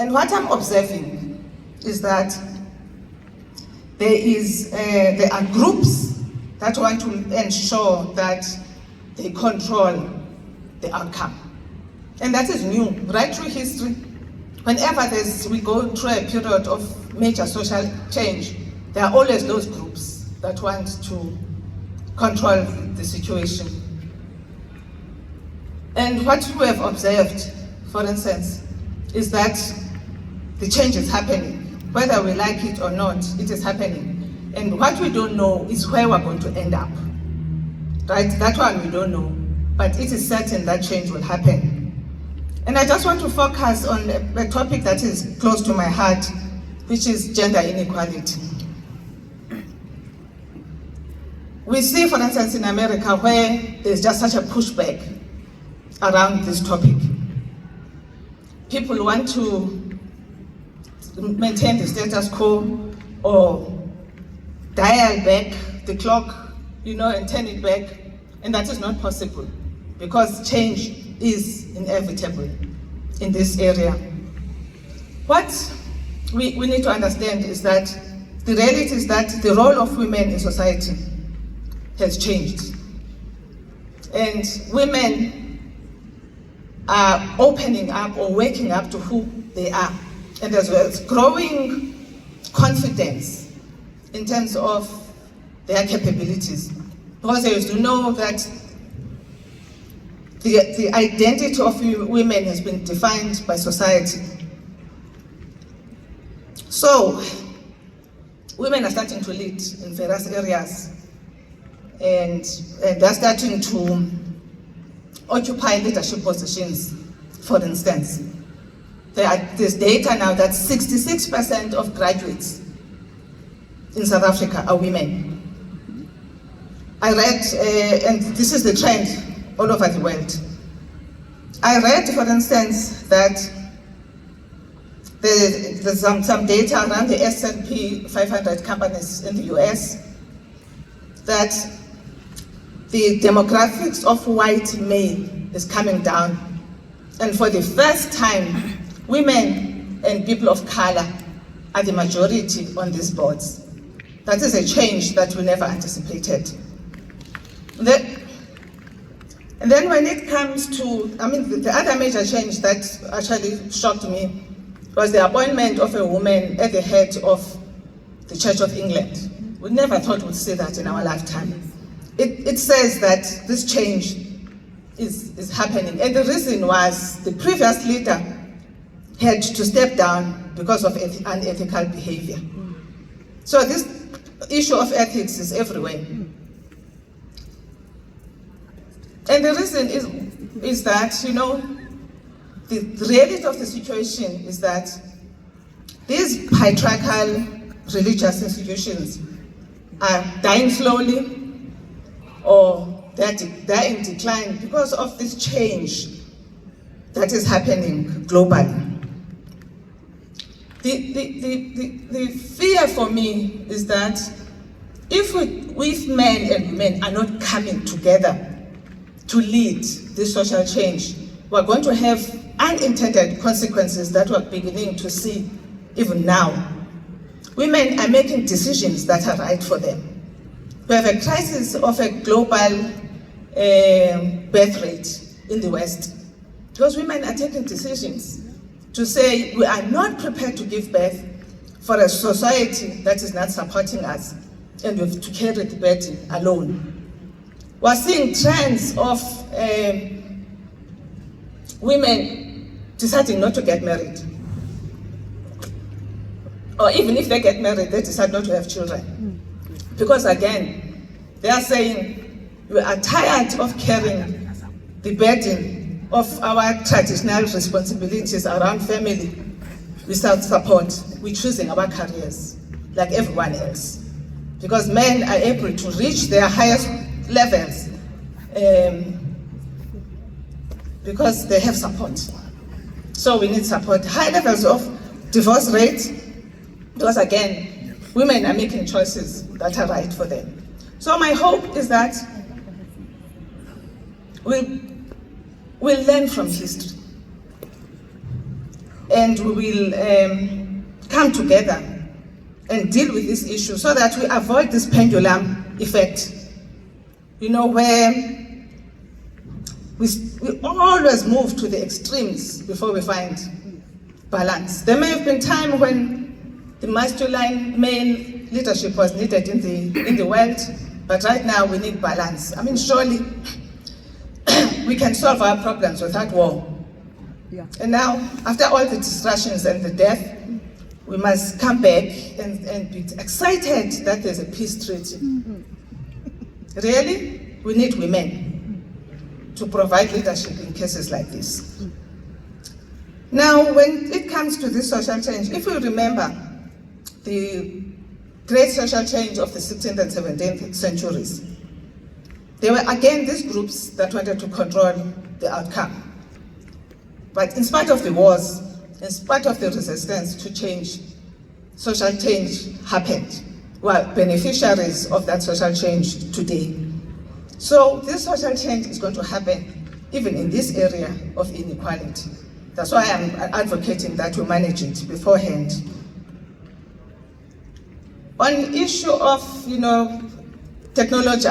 And what I'm observing is that there are groups that want to ensure that they control the outcome. And that is new, right through history. Whenever we go through a period of major social change, there are always those groups that want to control the situation. And what we have observed, for instance, is that the change is happening. Whether we like it or not, it is happening. And what we don't know is where we're going to end up. Right? That one we don't know. But it is certain that change will happen. And I just want to focus on a topic that is close to my heart, which is gender inequality. We see, for instance, in America, where there's just such a pushback around this topic. People want to maintain the status quo or dial back the clock, and turn it back, and that is not possible because change is inevitable in this area. What we need to understand is that the reality is that the role of women in society has changed. And women are opening up or waking up to who they are. And there's a growing confidence in terms of their capabilities. Because they used to know that the identity of women has been defined by society. So, women are starting to lead in various areas, and they're starting to occupy leadership positions, for instance. There's data now that 66% of graduates in South Africa are women. I read, and this is the trend all over the world. I read, for instance, that there's some data around the S&P 500 companies in the US that the demographics of white male is coming down. And for the first time, women and people of color are the majority on these boards. That is a change that we never anticipated. And then when it comes to, the other major change that actually shocked me was the appointment of a woman at the head of the Church of England. We never thought we'd see that in our lifetime. It says that this change is happening. And the reason was the previous leader had to step down because of unethical behavior. So this issue of ethics is everywhere. And the reason is that, the reality of the situation is that these patriarchal religious institutions are dying slowly, or they're in decline because of this change that is happening globally. The fear for me is that if men and women are not coming together to lead this social change, we're going to have unintended consequences that we're beginning to see even now. Women are making decisions that are right for them. We have a crisis of a global birth rate in the West because women are taking decisions to say we are not prepared to give birth for a society that is not supporting us, and we have to carry the burden alone. We're seeing trends of women deciding not to get married. Or even if they get married, they decide not to have children. Because again, they are saying, we are tired of carrying the burden of our traditional responsibilities around family without support. We're choosing our careers like everyone else. Because men are able to reach their highest levels because they have support. So we need support. High levels of divorce rate, because again, women are making choices that are right for them. So my hope is that we'll learn from history. and we will come together and deal with this issue so that we avoid this pendulum effect, where we always move to the extremes before we find balance. There may have been time when the masculine male leadership was needed in the world, but right now we need balance. I mean, surely we can solve our problems without war. Yeah. And now, after all the distractions and the death, we must come back and be excited that there's a peace treaty. Really, we need women to provide leadership in cases like this. Now, when it comes to this social change, if we remember the great social change of the 16th and 17th centuries, there were again these groups that wanted to control the outcome. But in spite of the wars, in spite of the resistance to change, social change happened. We are beneficiaries of that social change today. So this social change is going to happen even in this area of inequality. That's why I'm advocating that we manage it beforehand. On issue of, technology,